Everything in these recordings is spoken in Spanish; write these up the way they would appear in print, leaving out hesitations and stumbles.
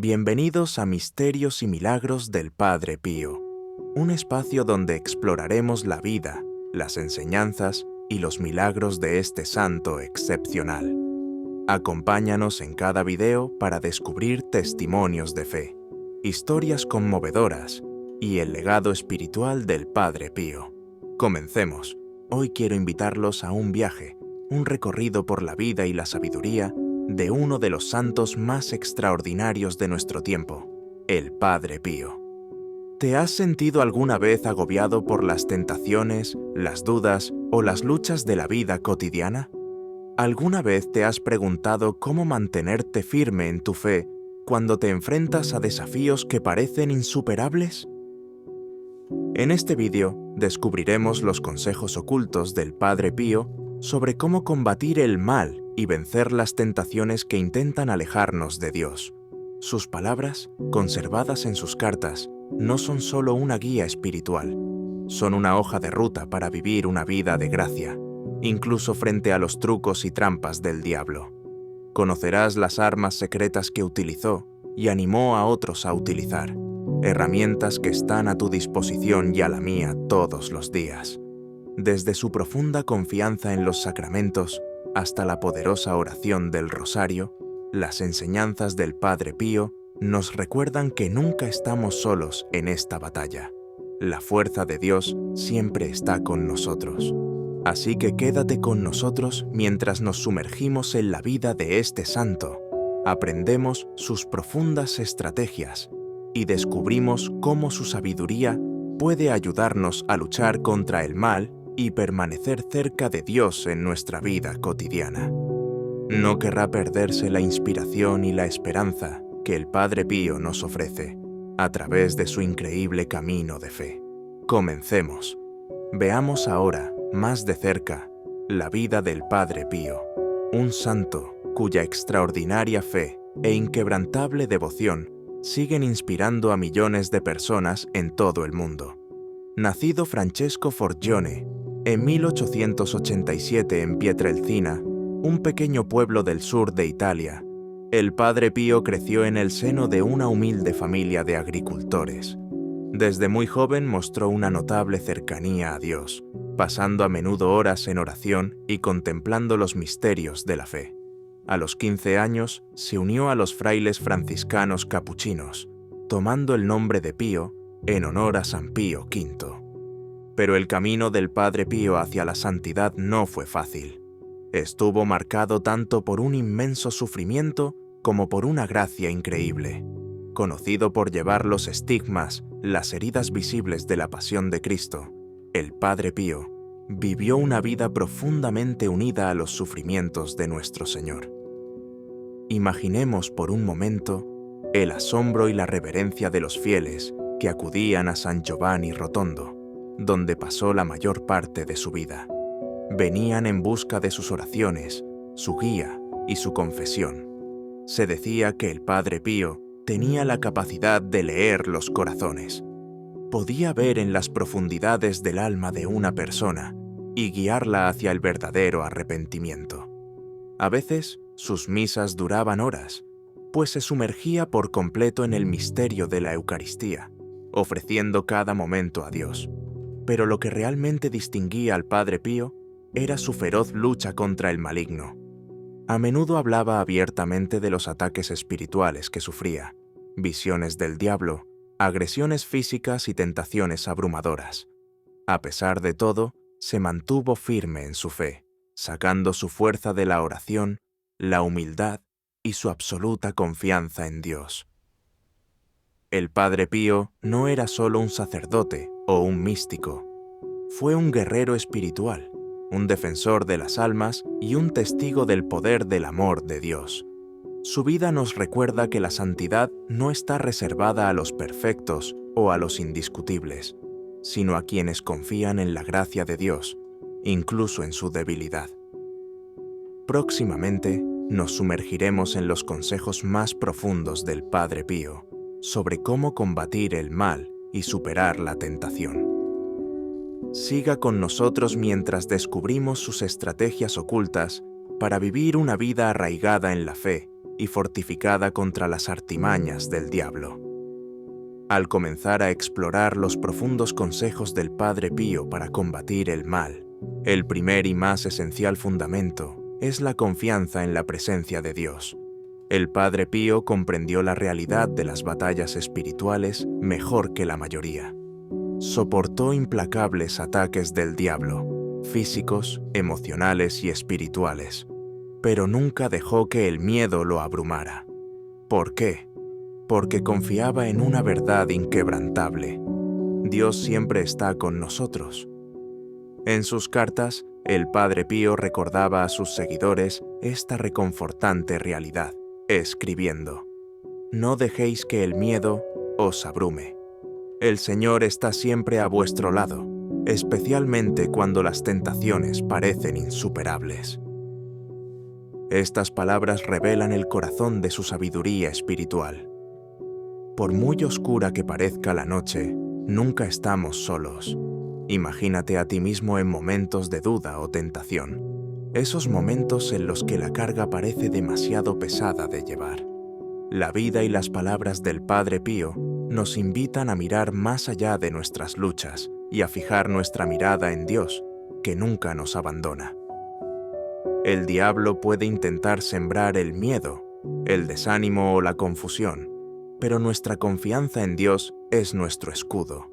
Bienvenidos a Misterios y Milagros del Padre Pío, un espacio donde exploraremos la vida, las enseñanzas y los milagros de este santo excepcional. Acompáñanos en cada video para descubrir testimonios de fe, historias conmovedoras y el legado espiritual del Padre Pío. Comencemos. Hoy quiero invitarlos a un viaje, un recorrido por la vida y la sabiduría de uno de los santos más extraordinarios de nuestro tiempo, el Padre Pío. ¿Te has sentido alguna vez agobiado por las tentaciones, las dudas o las luchas de la vida cotidiana? ¿Alguna vez te has preguntado cómo mantenerte firme en tu fe cuando te enfrentas a desafíos que parecen insuperables? En este vídeo descubriremos los consejos ocultos del Padre Pío sobre cómo combatir el mal y vencer las tentaciones que intentan alejarnos de Dios. Sus palabras, conservadas en sus cartas, no son solo una guía espiritual, son una hoja de ruta para vivir una vida de gracia, incluso frente a los trucos y trampas del diablo. Conocerás las armas secretas que utilizó y animó a otros a utilizar, herramientas que están a tu disposición y a la mía todos los días. Desde su profunda confianza en los sacramentos hasta la poderosa oración del rosario, las enseñanzas del Padre Pío nos recuerdan que nunca estamos solos en esta batalla. La fuerza de Dios siempre está con nosotros. Así que quédate con nosotros mientras nos sumergimos en la vida de este santo, aprendemos sus profundas estrategias y descubrimos cómo su sabiduría puede ayudarnos a luchar contra el mal y permanecer cerca de Dios en nuestra vida cotidiana. No querrá perderse la inspiración y la esperanza que el Padre Pío nos ofrece a través de su increíble camino de fe. Comencemos. Veamos ahora, más de cerca, la vida del Padre Pío, un santo cuya extraordinaria fe e inquebrantable devoción siguen inspirando a millones de personas en todo el mundo. Nacido Francesco Forgione en 1887 en Pietrelcina, un pequeño pueblo del sur de Italia, el Padre Pío creció en el seno de una humilde familia de agricultores. Desde muy joven mostró una notable cercanía a Dios, pasando a menudo horas en oración y contemplando los misterios de la fe. A los 15 años se unió a los frailes franciscanos capuchinos, tomando el nombre de Pío en honor a San Pío V. Pero el camino del Padre Pío hacia la santidad no fue fácil. Estuvo marcado tanto por un inmenso sufrimiento como por una gracia increíble. Conocido por llevar los estigmas, las heridas visibles de la pasión de Cristo, el Padre Pío vivió una vida profundamente unida a los sufrimientos de nuestro Señor. Imaginemos por un momento el asombro y la reverencia de los fieles que acudían a San Giovanni Rotondo, donde pasó la mayor parte de su vida. Venían en busca de sus oraciones, su guía y su confesión. Se decía que el Padre Pío tenía la capacidad de leer los corazones. Podía ver en las profundidades del alma de una persona y guiarla hacia el verdadero arrepentimiento. A veces, sus misas duraban horas, pues se sumergía por completo en el misterio de la Eucaristía, ofreciendo cada momento a Dios. Pero lo que realmente distinguía al Padre Pío era su feroz lucha contra el maligno. A menudo hablaba abiertamente de los ataques espirituales que sufría, visiones del diablo, agresiones físicas y tentaciones abrumadoras. A pesar de todo, se mantuvo firme en su fe, sacando su fuerza de la oración, la humildad y su absoluta confianza en Dios. El Padre Pío no era solo un sacerdote o un místico. Fue un guerrero espiritual, un defensor de las almas y un testigo del poder del amor de Dios. Su vida nos recuerda que la santidad no está reservada a los perfectos o a los indiscutibles, sino a quienes confían en la gracia de Dios, incluso en su debilidad. Próximamente nos sumergiremos en los consejos más profundos del Padre Pío sobre cómo combatir el mal y superar la tentación. Siga con nosotros mientras descubrimos sus estrategias ocultas para vivir una vida arraigada en la fe y fortificada contra las artimañas del diablo. Al comenzar a explorar los profundos consejos del Padre Pío para combatir el mal, el primer y más esencial fundamento es la confianza en la presencia de Dios. El Padre Pío comprendió la realidad de las batallas espirituales mejor que la mayoría. Soportó implacables ataques del diablo, físicos, emocionales y espirituales, pero nunca dejó que el miedo lo abrumara. ¿Por qué? Porque confiaba en una verdad inquebrantable. Dios siempre está con nosotros. En sus cartas, el Padre Pío recordaba a sus seguidores esta reconfortante realidad, escribiendo: «No dejéis que el miedo os abrume. El Señor está siempre a vuestro lado, especialmente cuando las tentaciones parecen insuperables». Estas palabras revelan el corazón de su sabiduría espiritual. Por muy oscura que parezca la noche, nunca estamos solos. Imagínate a ti mismo en momentos de duda o tentación, esos momentos en los que la carga parece demasiado pesada de llevar. La vida y las palabras del Padre Pío nos invitan a mirar más allá de nuestras luchas y a fijar nuestra mirada en Dios, que nunca nos abandona. El diablo puede intentar sembrar el miedo, el desánimo o la confusión, pero nuestra confianza en Dios es nuestro escudo.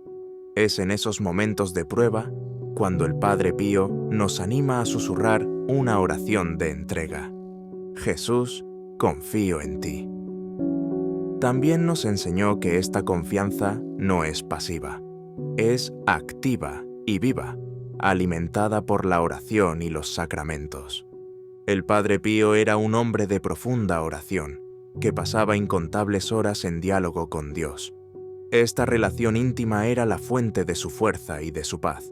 Es en esos momentos de prueba cuando el Padre Pío nos anima a susurrar una oración de entrega: «Jesús, confío en ti». También nos enseñó que esta confianza no es pasiva, es activa y viva, alimentada por la oración y los sacramentos. El Padre Pío era un hombre de profunda oración, que pasaba incontables horas en diálogo con Dios. Esta relación íntima era la fuente de su fuerza y de su paz.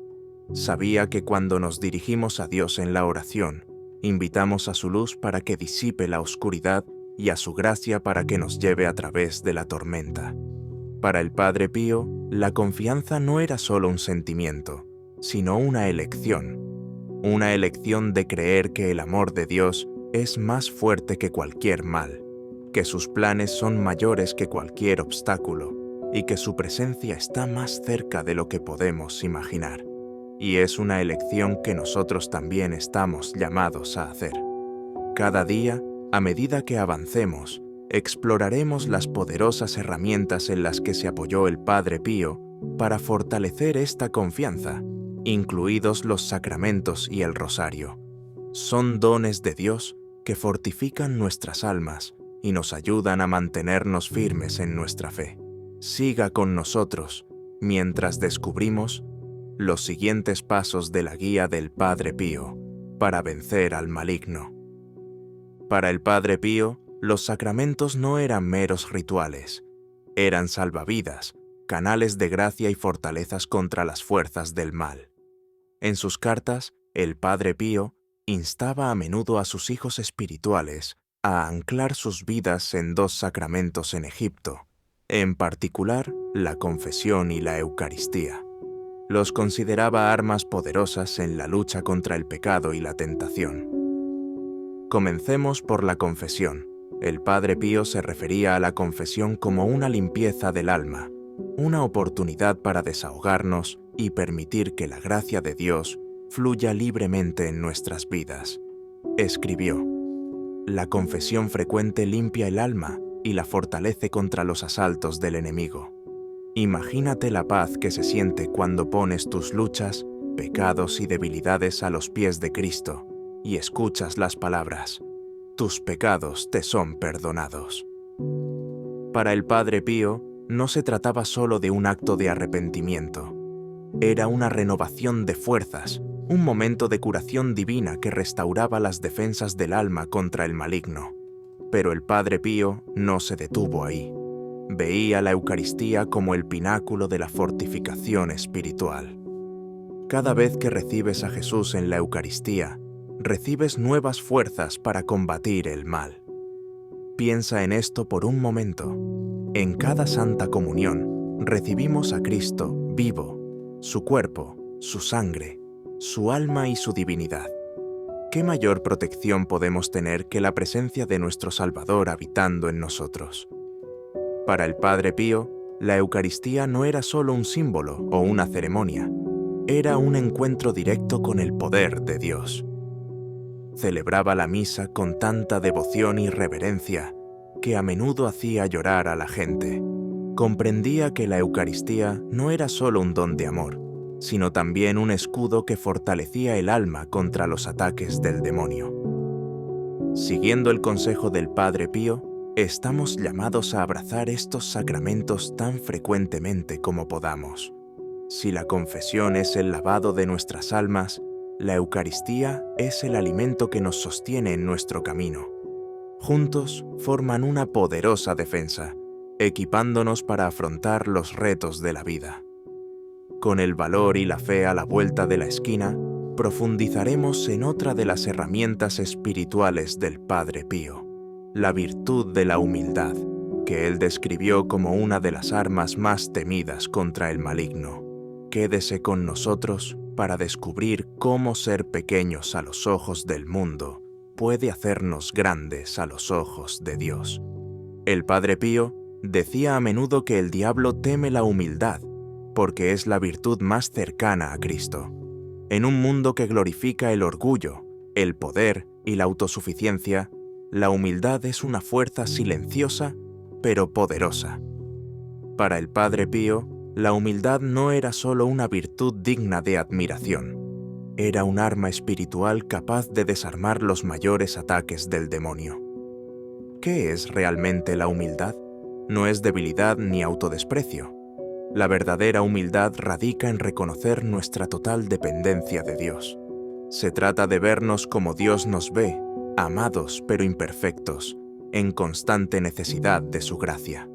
Sabía que cuando nos dirigimos a Dios en la oración, invitamos a su luz para que disipe la oscuridad y a su gracia para que nos lleve a través de la tormenta. Para el Padre Pío, la confianza no era solo un sentimiento, sino una elección de creer que el amor de Dios es más fuerte que cualquier mal, que sus planes son mayores que cualquier obstáculo y que su presencia está más cerca de lo que podemos imaginar. Y es una elección que nosotros también estamos llamados a hacer. Cada día, a medida que avancemos, exploraremos las poderosas herramientas en las que se apoyó el Padre Pío para fortalecer esta confianza, incluidos los sacramentos y el rosario. Son dones de Dios que fortifican nuestras almas y nos ayudan a mantenernos firmes en nuestra fe. Siga con nosotros mientras descubrimos los siguientes pasos de la guía del Padre Pío para vencer al maligno. Para el Padre Pío, los sacramentos no eran meros rituales, eran salvavidas, canales de gracia y fortalezas contra las fuerzas del mal. En sus cartas, el Padre Pío instaba a menudo a sus hijos espirituales a anclar sus vidas en dos sacramentos en Egipto, en particular la confesión y la Eucaristía. Los consideraba armas poderosas en la lucha contra el pecado y la tentación. Comencemos por la confesión. El Padre Pío se refería a la confesión como una limpieza del alma, una oportunidad para desahogarnos y permitir que la gracia de Dios fluya libremente en nuestras vidas. Escribió: «La confesión frecuente limpia el alma y la fortalece contra los asaltos del enemigo. Imagínate la paz que se siente cuando pones tus luchas, pecados y debilidades a los pies de Cristo y escuchas las palabras: tus pecados te son perdonados». Para el Padre Pío, no se trataba solo de un acto de arrepentimiento. Era una renovación de fuerzas, un momento de curación divina que restauraba las defensas del alma contra el maligno. Pero el Padre Pío no se detuvo ahí. Veía la Eucaristía como el pináculo de la fortificación espiritual. Cada vez que recibes a Jesús en la Eucaristía, recibes nuevas fuerzas para combatir el mal. Piensa en esto por un momento. En cada Santa Comunión recibimos a Cristo vivo, su cuerpo, su sangre, su alma y su divinidad. ¿qué mayor protección podemos tener que la presencia de nuestro Salvador habitando en nosotros? Para el Padre Pío, la Eucaristía no era solo un símbolo o una ceremonia, era un encuentro directo con el poder de Dios. Celebraba la misa con tanta devoción y reverencia que a menudo hacía llorar a la gente. Comprendía que la Eucaristía no era solo un don de amor, sino también un escudo que fortalecía el alma contra los ataques del demonio. Siguiendo el consejo del Padre Pío, estamos llamados a abrazar estos sacramentos tan frecuentemente como podamos. Si la confesión es el lavado de nuestras almas, la Eucaristía es el alimento que nos sostiene en nuestro camino. Juntos forman una poderosa defensa, equipándonos para afrontar los retos de la vida. Con el valor y la fe a la vuelta de la esquina, profundizaremos en otra de las herramientas espirituales del Padre Pío, la virtud de la humildad, que él describió como una de las armas más temidas contra el maligno. Quédese con nosotros para descubrir cómo ser pequeños a los ojos del mundo puede hacernos grandes a los ojos de Dios. El Padre Pío decía a menudo que el diablo teme la humildad, porque es la virtud más cercana a Cristo. En un mundo que glorifica el orgullo, el poder y la autosuficiencia, la humildad es una fuerza silenciosa, pero poderosa. Para el Padre Pío, la humildad no era solo una virtud digna de admiración, era un arma espiritual capaz de desarmar los mayores ataques del demonio. ¿Qué es realmente la humildad? No es debilidad ni autodesprecio. La verdadera humildad radica en reconocer nuestra total dependencia de Dios. Se trata de vernos como Dios nos ve, amados pero imperfectos, en constante necesidad de su gracia.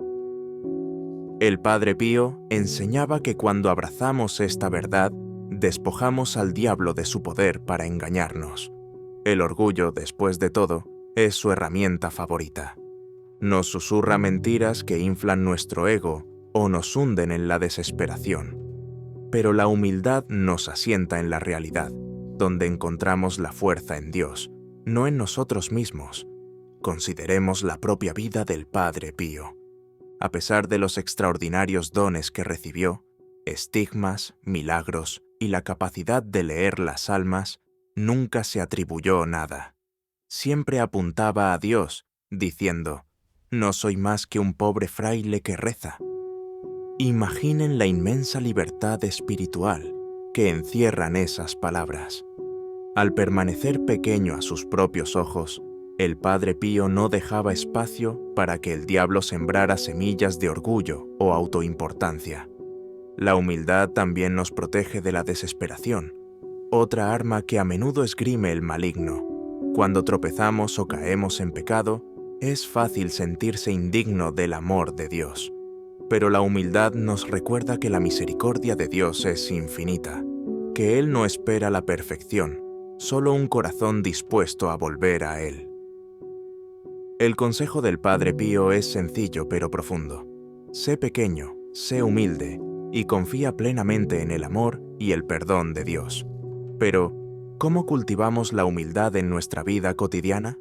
El Padre Pío enseñaba que cuando abrazamos esta verdad, despojamos al diablo de su poder para engañarnos. El orgullo, después de todo, es su herramienta favorita. Nos susurra mentiras que inflan nuestro ego o nos hunden en la desesperación. Pero la humildad nos asienta en la realidad, donde encontramos la fuerza en Dios, no en nosotros mismos. Consideremos la propia vida del Padre Pío. A pesar de los extraordinarios dones que recibió, estigmas, milagros y la capacidad de leer las almas, nunca se atribuyó nada. Siempre apuntaba a Dios, diciendo: «No soy más que un pobre fraile que reza». Imaginen la inmensa libertad espiritual que encierran esas palabras. Al permanecer pequeño a sus propios ojos, el Padre Pío no dejaba espacio para que el diablo sembrara semillas de orgullo o autoimportancia. La humildad también nos protege de la desesperación, otra arma que a menudo esgrime el maligno. Cuando tropezamos o caemos en pecado, es fácil sentirse indigno del amor de Dios. Pero la humildad nos recuerda que la misericordia de Dios es infinita, que Él no espera la perfección, solo un corazón dispuesto a volver a Él. El consejo del Padre Pío es sencillo pero profundo. Sé pequeño, sé humilde y confía plenamente en el amor y el perdón de Dios. Pero, ¿cómo cultivamos la humildad en nuestra vida cotidiana?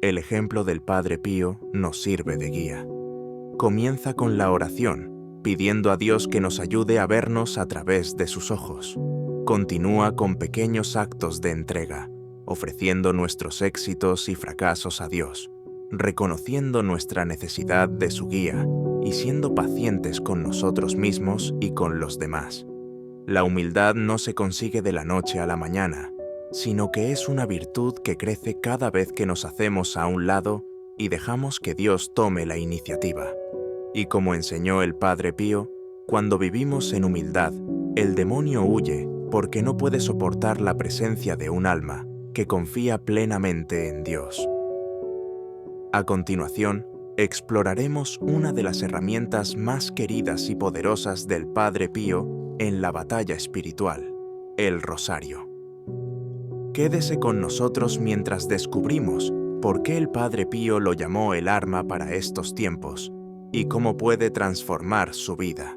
El ejemplo del Padre Pío nos sirve de guía. Comienza con la oración, pidiendo a Dios que nos ayude a vernos a través de sus ojos. Continúa con pequeños actos de entrega, ofreciendo nuestros éxitos y fracasos a Dios, reconociendo nuestra necesidad de su guía y siendo pacientes con nosotros mismos y con los demás. La humildad no se consigue de la noche a la mañana, sino que es una virtud que crece cada vez que nos hacemos a un lado y dejamos que Dios tome la iniciativa. Y como enseñó el Padre Pío, cuando vivimos en humildad, el demonio huye porque no puede soportar la presencia de un alma que confía plenamente en Dios. A continuación, exploraremos una de las herramientas más queridas y poderosas del Padre Pío en la batalla espiritual, el rosario. Quédese con nosotros mientras descubrimos por qué el Padre Pío lo llamó el arma para estos tiempos y cómo puede transformar su vida.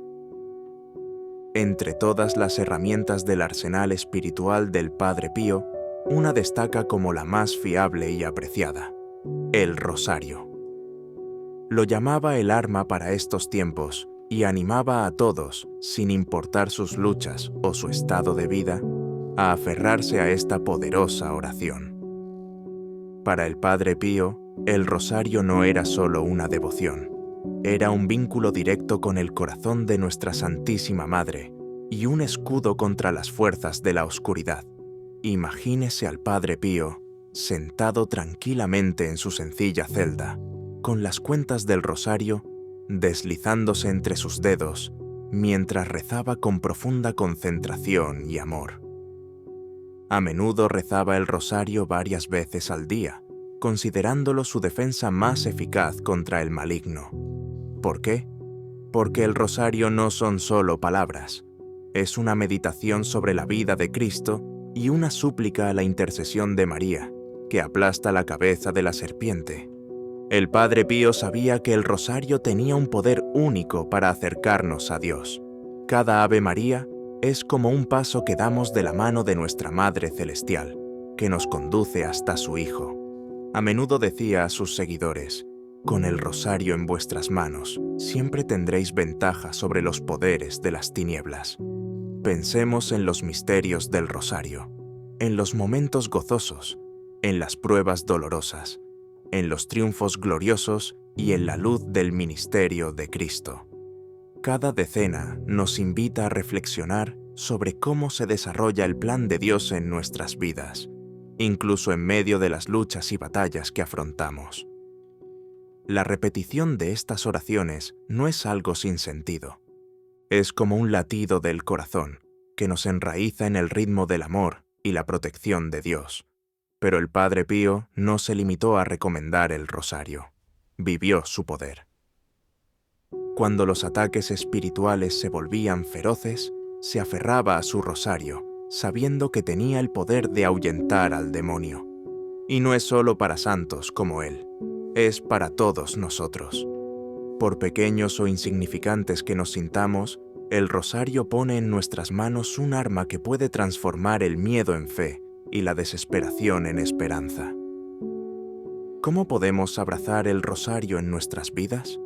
Entre todas las herramientas del arsenal espiritual del Padre Pío, una destaca como la más fiable y apreciada: el rosario. Lo llamaba el arma para estos tiempos y animaba a todos, sin importar sus luchas o su estado de vida, a aferrarse a esta poderosa oración. Para el Padre Pío, el rosario no era solo una devoción, era un vínculo directo con el corazón de nuestra Santísima Madre y un escudo contra las fuerzas de la oscuridad. Imagínese al Padre Pío sentado tranquilamente en su sencilla celda, con las cuentas del rosario deslizándose entre sus dedos mientras rezaba con profunda concentración y amor. A menudo rezaba el rosario varias veces al día, considerándolo su defensa más eficaz contra el maligno. ¿Por qué? Porque el rosario no son solo palabras, es una meditación sobre la vida de Cristo y una súplica a la intercesión de María, que aplasta la cabeza de la serpiente. El Padre Pío sabía que el rosario tenía un poder único para acercarnos a Dios. Cada Ave María es como un paso que damos de la mano de nuestra Madre Celestial, que nos conduce hasta su Hijo. A menudo decía a sus seguidores: con el rosario en vuestras manos, siempre tendréis ventaja sobre los poderes de las tinieblas. Pensemos en los misterios del rosario, en los momentos gozosos, en las pruebas dolorosas, en los triunfos gloriosos y en la luz del ministerio de Cristo. Cada decena nos invita a reflexionar sobre cómo se desarrolla el plan de Dios en nuestras vidas, incluso en medio de las luchas y batallas que afrontamos. La repetición de estas oraciones no es algo sin sentido. Es como un latido del corazón que nos enraiza en el ritmo del amor y la protección de Dios. Pero el Padre Pío no se limitó a recomendar el rosario, vivió su poder. Cuando los ataques espirituales se volvían feroces, se aferraba a su rosario, sabiendo que tenía el poder de ahuyentar al demonio. Y no es solo para santos como él, es para todos nosotros. Por pequeños o insignificantes que nos sintamos, el rosario pone en nuestras manos un arma que puede transformar el miedo en fe y la desesperación en esperanza. ¿Cómo podemos abrazar el rosario en nuestras vidas?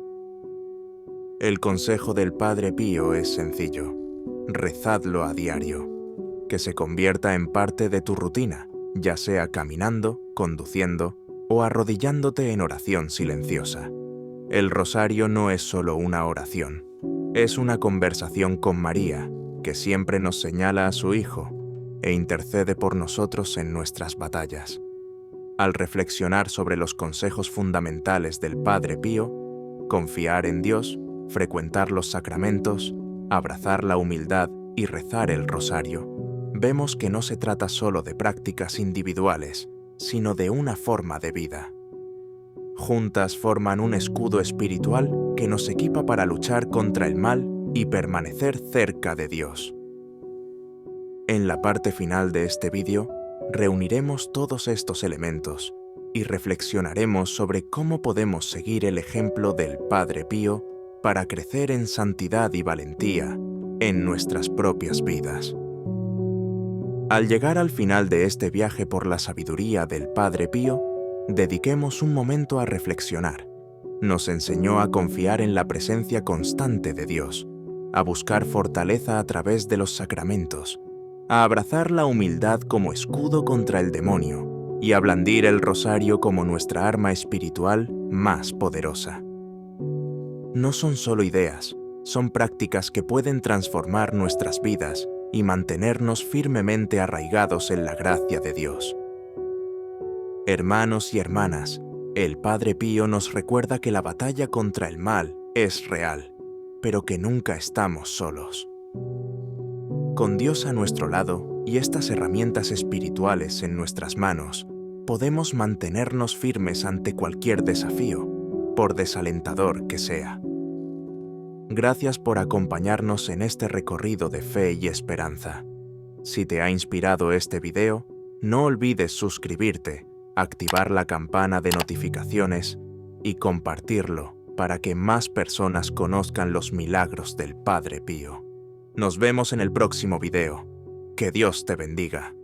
El consejo del Padre Pío es sencillo: rezadlo a diario, que se convierta en parte de tu rutina, ya sea caminando, conduciendo o arrodillándote en oración silenciosa. El rosario no es solo una oración, es una conversación con María, que siempre nos señala a su Hijo e intercede por nosotros en nuestras batallas. Al reflexionar sobre los consejos fundamentales del Padre Pío, confiar en Dios, frecuentar los sacramentos, abrazar la humildad y rezar el rosario, vemos que no se trata solo de prácticas individuales, sino de una forma de vida. Juntas forman un escudo espiritual que nos equipa para luchar contra el mal y permanecer cerca de Dios. En la parte final de este vídeo, reuniremos todos estos elementos y reflexionaremos sobre cómo podemos seguir el ejemplo del Padre Pío para crecer en santidad y valentía en nuestras propias vidas. Al llegar al final de este viaje por la sabiduría del Padre Pío, dediquemos un momento a reflexionar. Nos enseñó a confiar en la presencia constante de Dios, a buscar fortaleza a través de los sacramentos, a abrazar la humildad como escudo contra el demonio y a blandir el rosario como nuestra arma espiritual más poderosa. No son solo ideas, son prácticas que pueden transformar nuestras vidas y mantenernos firmemente arraigados en la gracia de Dios. Hermanos y hermanas, el Padre Pío nos recuerda que la batalla contra el mal es real, pero que nunca estamos solos. Con Dios a nuestro lado y estas herramientas espirituales en nuestras manos, podemos mantenernos firmes ante cualquier desafío, por desalentador que sea. Gracias por acompañarnos en este recorrido de fe y esperanza. Si te ha inspirado este video, no olvides suscribirte, activar la campana de notificaciones y compartirlo para que más personas conozcan los milagros del Padre Pío. Nos vemos en el próximo video. Que Dios te bendiga.